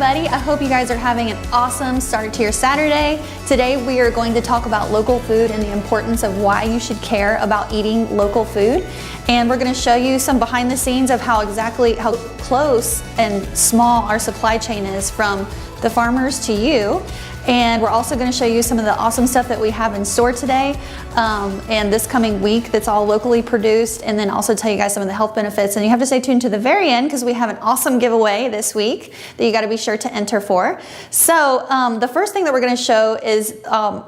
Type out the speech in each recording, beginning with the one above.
everybody. I hope you guys are having an awesome start to your Saturday. Today we are going to talk about local food and the importance of why you should care about eating local food. And we're going to show you some behind the scenes of how close and small our supply chain is from the farmers to you. And we're also going to show you some of the awesome stuff that we have in store today and this coming week that's all locally produced, and then also tell you guys some of the health benefits. And you have to stay tuned to the very end because we have an awesome giveaway this week that you got to be sure to enter for. So the first thing that we're going to show is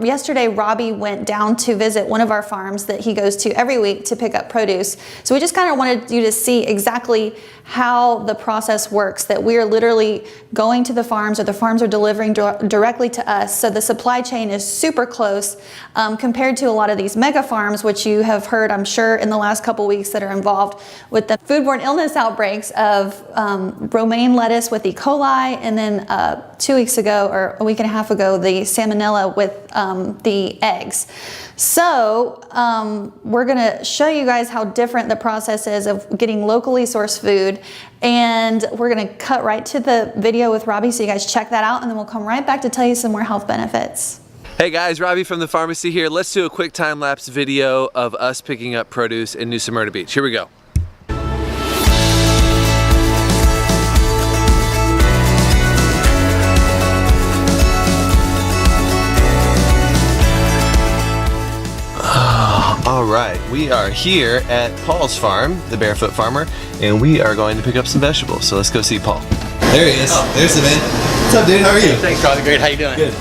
yesterday Robbie went down to visit one of our farms that he goes to every week to pick up produce. So we just kind of wanted you to see exactly how the process works, that we are literally going to the farms, or the farms are delivering directly to us. So the supply chain is super close compared to a lot of these mega farms, which you have heard, I'm sure, in the last couple weeks that are involved with the foodborne illness outbreaks of romaine lettuce with E. coli, and then 2 weeks ago, or a week and a half ago, the salmonella with the eggs. So we're gonna show you guys how different the process is of getting locally sourced food, and we're gonna cut right to the video with Robbie, so you guys check that out, and then we'll come right back to tell you some more health benefits. Hey guys, Robbie from the pharmacy here. Let's do a quick time-lapse video of us picking up produce in New Smyrna Beach. Here we go. All right, we are here at Paul's farm, the Barefoot Farmer, and we are going to pick up some vegetables. So let's go see Paul. There he is. Oh. There's the man. What's up, dude? How are you? Thanks, Charlie. Great. How you doing? Good.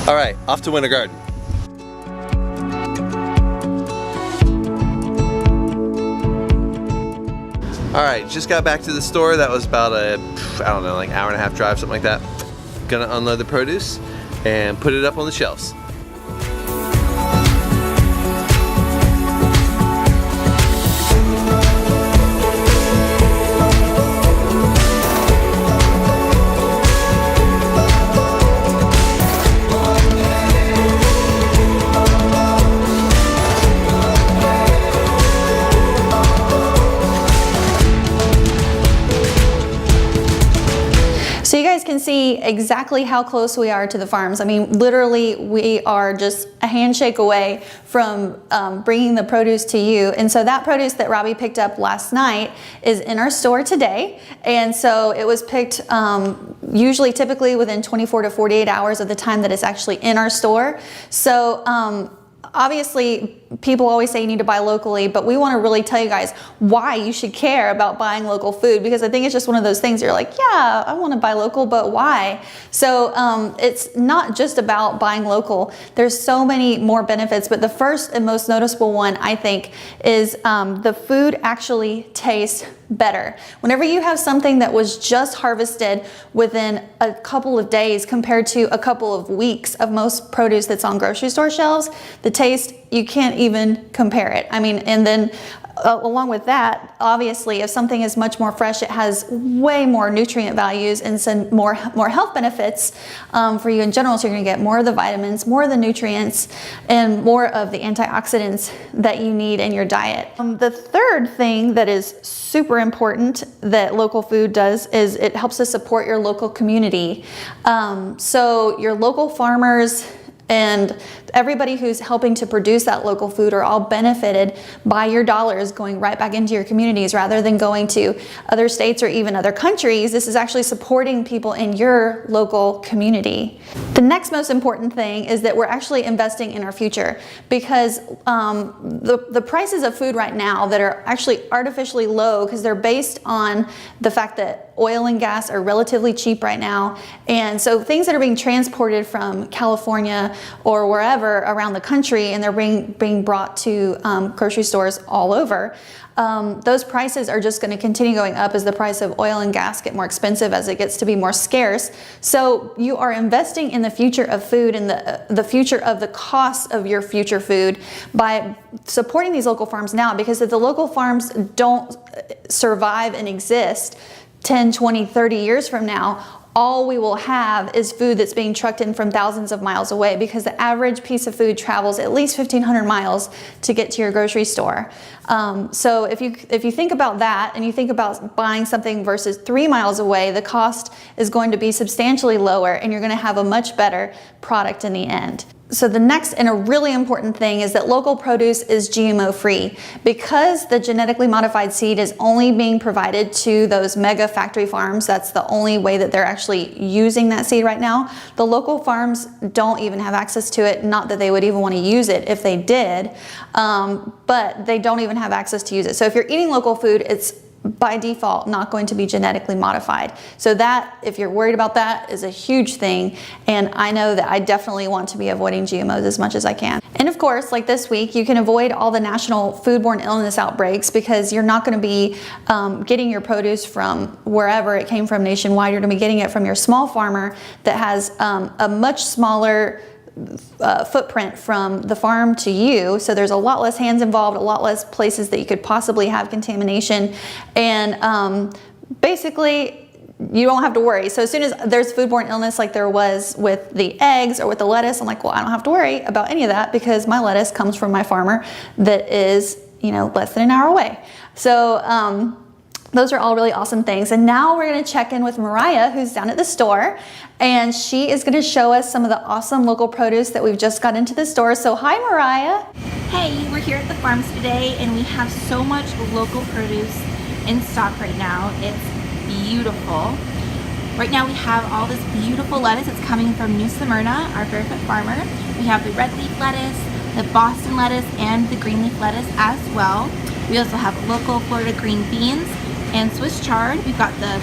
All right, off to Winter Garden. All right, just got back to the store. That was about a, I don't know, like hour and a half drive, something like that. Gonna unload the produce and put it up on the shelves. So you guys can see exactly how close we are to the farms. I mean, literally, we are just a handshake away from bringing the produce to you. And so that produce that Robbie picked up last night is in our store today. And so it was picked typically within 24 to 48 hours of the time that it's actually in our store. So obviously, people always say you need to buy locally, but we want to really tell you guys why you should care about buying local food, because I think it's just one of those things you're like, yeah, I want to buy local, but why? So it's not just about buying local. There's so many more benefits, but the first and most noticeable one, I think, is the food actually tastes better. Whenever you have something that was just harvested within a couple of days compared to a couple of weeks of most produce that's on grocery store shelves, the taste, you can't even compare it. I mean, and then along with that, obviously, if something is much more fresh, it has way more nutrient values and some more health benefits for you in general. So you're going to get more of the vitamins, more of the nutrients, and more of the antioxidants that you need in your diet. The third thing that is super important that local food does is it helps to support your local community. So your local farmers and everybody who's helping to produce that local food are all benefited by your dollars going right back into your communities rather than going to other states or even other countries. This is actually supporting people in your local community. The next most important thing is that we're actually investing in our future, because the prices of food right now that are actually artificially low because they're based on the fact that oil and gas are relatively cheap right now. And so things that are being transported from California or wherever around the country, and they're being brought to grocery stores all over, those prices are just going to continue going up as the price of oil and gas get more expensive, as it gets to be more scarce. So you are investing in the future of food and the future of the cost of your future food by supporting these local farms now, because if the local farms don't survive and exist 10, 20, 30 years from now, all we will have is food that's being trucked in from thousands of miles away, because the average piece of food travels at least 1,500 miles to get to your grocery store. So if you think about that, and you think about buying something versus 3 miles away, the cost is going to be substantially lower, and you're going to have a much better product in the end. So the next and a really important thing is that local produce is GMO free. Because the genetically modified seed is only being provided to those mega factory farms, that's the only way that they're actually using that seed right now. The local farms don't even have access to it, not that they would even want to use it if they did, but they don't even have access to use it. So if you're eating local food, it's by default not going to be genetically modified. So that, if you're worried about that, is a huge thing. And I know that I definitely want to be avoiding GMOs as much as I can. And of course, like this week, you can avoid all the national foodborne illness outbreaks, because you're not going to be getting your produce from wherever it came from nationwide. You're going to be getting it from your small farmer that has a much smaller footprint from the farm to you. So there's a lot less hands involved, a lot less places that you could possibly have contamination, and basically you don't have to worry. So as soon as there's foodborne illness like there was with the eggs or with the lettuce, I'm like, well, I don't have to worry about any of that, because my lettuce comes from my farmer that is, less than an hour away. So those are all really awesome things. And now we're going to check in with Mariah, who's down at the store, and she is going to show us some of the awesome local produce that we've just got into the store. So hi, Mariah. Hey, we're here at the farms today, and we have so much local produce in stock right now. It's beautiful. Right now we have all this beautiful lettuce that's coming from New Smyrna, our barefoot farmer. We have the red leaf lettuce, the Boston lettuce, and the green leaf lettuce as well. We also have local Florida green beans and Swiss chard. We've got the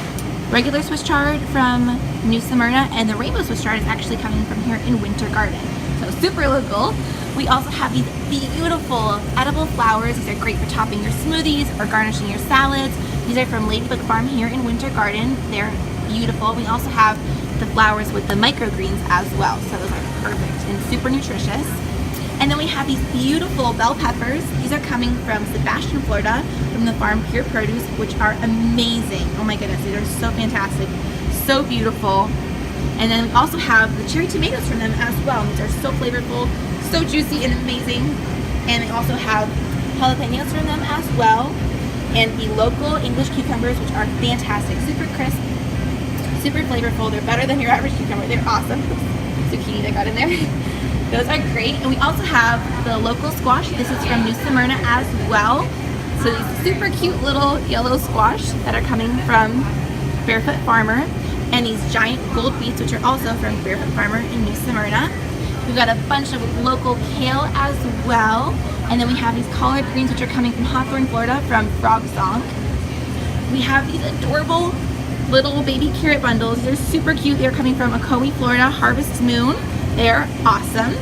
regular Swiss chard from New Smyrna, and the rainbow Swiss chard is actually coming from here in Winter Garden. So super local. We also have these beautiful edible flowers. These are great for topping your smoothies or garnishing your salads. These are from Ladybug Farm here in Winter Garden. They're beautiful. We also have the flowers with the microgreens as well. So those are perfect and super nutritious. And then we have these beautiful bell peppers. These are coming from Sebastian, Florida, from the farm Pure Produce, which are amazing. Oh my goodness, these are so fantastic, so beautiful. And then we also have the cherry tomatoes from them as well. These are so flavorful, so juicy and amazing. And we also have jalapenos from them as well. And the local English cucumbers, which are fantastic, super crisp, super flavorful. They're better than your average cucumber. They're awesome. Zucchini that got in there. Those are great. And we also have the local squash. This is from New Smyrna as well. So these super cute little yellow squash that are coming from Barefoot Farmer. And these giant gold beets, which are also from Barefoot Farmer in New Smyrna. We've got a bunch of local kale as well. And then we have these collard greens, which are coming from Hawthorne, Florida, from Frog Song. We have these adorable little baby carrot bundles. They're super cute. They're coming from Ocoee, Florida, Harvest Moon. They're awesome.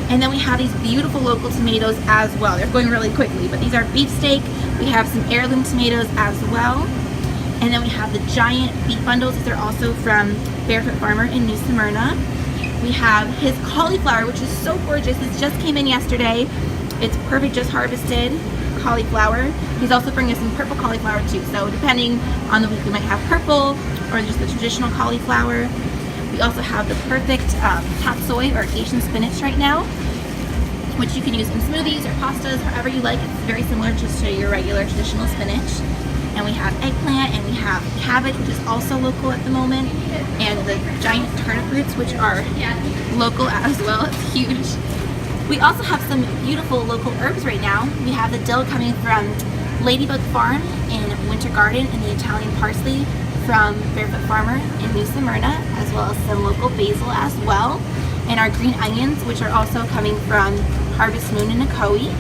And then we have these beautiful local tomatoes as well. They're going really quickly, but these are beefsteak. We have some heirloom tomatoes as well. And then we have the giant beet bundles. These are also from Barefoot Farmer in New Smyrna. We have his cauliflower, which is so gorgeous. This just came in yesterday. It's perfect, just harvested cauliflower. He's also bringing us some purple cauliflower too. So depending on the week, we might have purple or just the traditional cauliflower. We also have the perfect top soy or Asian spinach right now, which you can use in smoothies or pastas, however you like. It's very similar just to your regular traditional spinach. And we have eggplant, and we have cabbage, which is also local at the moment, and the giant turnip roots, which are local as well. It's huge. We also have some beautiful local herbs right now. We have the dill coming from Ladybug Farm in Winter Garden, and the Italian parsley from Barefoot Farmer in New Smyrna, as well as some local basil as well. And our green onions, which are also coming from Harvest Moon in Ocoee.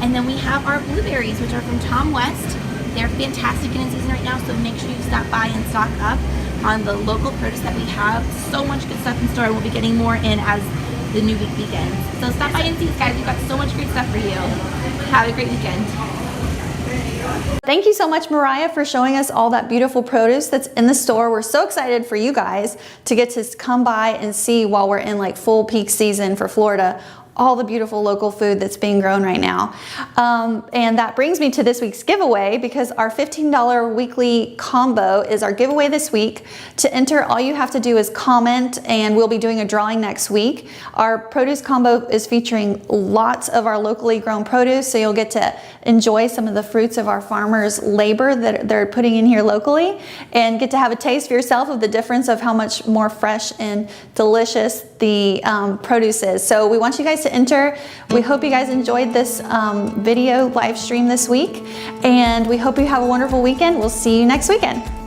And then we have our blueberries, which are from Tom West. They're fantastic in season right now, so make sure you stop by and stock up on the local produce that we have. So much good stuff in store. We'll be getting more in as the new week begins. So stop by and see us, guys. We've got so much great stuff for you. Have a great weekend. Thank you so much, Mariah, for showing us all that beautiful produce that's in the store. We're so excited for you guys to get to come by and see, while we're in like full peak season for Florida, all the beautiful local food that's being grown right now. And that brings me to this week's giveaway, because our $15 weekly combo is our giveaway this week. To enter, all you have to do is comment, and we'll be doing a drawing next week. Our produce combo is featuring lots of our locally grown produce, so you'll get to enjoy some of the fruits of our farmers' labor that they're putting in here locally, and get to have a taste for yourself of the difference of how much more fresh and delicious the produce is. So we want you guys to enter. We hope you guys enjoyed this video live stream this week, and we hope you have a wonderful weekend. We'll see you next weekend.